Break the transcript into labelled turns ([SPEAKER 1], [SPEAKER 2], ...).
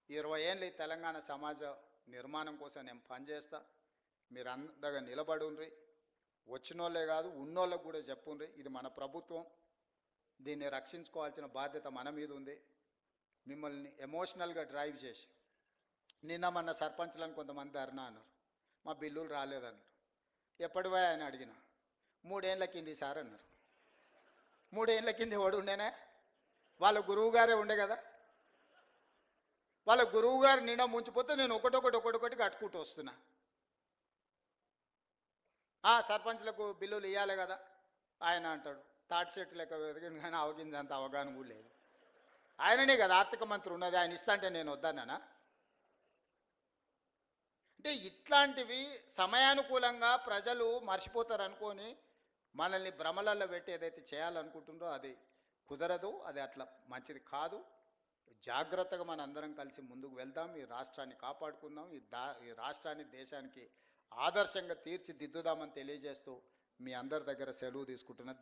[SPEAKER 1] 20 ఏళ్ళు ఈ తెలంగాణ సమాజ నిర్మాణం కోసం నేను పనిచేస్తా. మీరు అందగా నిలబడుండ్రి. వచ్చినోళ్ళే కాదు ఉన్నోళ్ళకు కూడా చెప్పుండ్రి, ఇది మన ప్రభుత్వం, దీన్ని రక్షించుకోవాల్సిన బాధ్యత మన మీద ఉంది. మిమ్మల్ని ఎమోషనల్గా డ్రైవ్ చేసి నిన్న మన సర్పంచ్లను కొంతమంది ధర్నా అన్నారు, మా బిల్లులు రాలేదన్నారు. ఎప్పటివా అని అడిగిన, 3 ఏళ్ళ కింది సార్ అన్నారు. 3 ఏళ్ళ కింది వాడు ఉండేనే, వాళ్ళ గురువు గారే ఉండే కదా. వాళ్ళ గురువు గారు నిండా ముంచిపోతే నేను ఒకటొకటి కట్టుకుంటూ వస్తున్నా. సర్పంచ్లకు బిల్లులు ఇవ్వాలి కదా ఆయన అంటాడు. తాటి చెట్టు లెక్క పెరిగింది కానీ అవగిందంత అవగాహన కూడా లేదు. ఆయననే కదా ఆర్థిక మంత్రి ఉన్నది, ఆయన ఇస్తా అంటే నేను వద్దానా? అంటే ఇట్లాంటివి సమయానుకూలంగా ప్రజలు మర్చిపోతారు అనుకొని మనల్ని భ్రమలలో పెట్టి ఏదైతే చేయాలనుకుంటుందో అది కుదరదు, అది అట్లా మంచిది కాదు. జాగ్రత్తగా మన అందరం కలిసి ముందుకు వెళ్దాం, ఈ రాష్ట్రాన్ని కాపాడుకుందాం, ఈ రాష్ట్రాన్ని దేశానికి ఆదర్శంగా తీర్చిదిద్దుదామని తెలియజేస్తూ మీ అందరి దగ్గర సెలవు తీసుకుంటున్నా.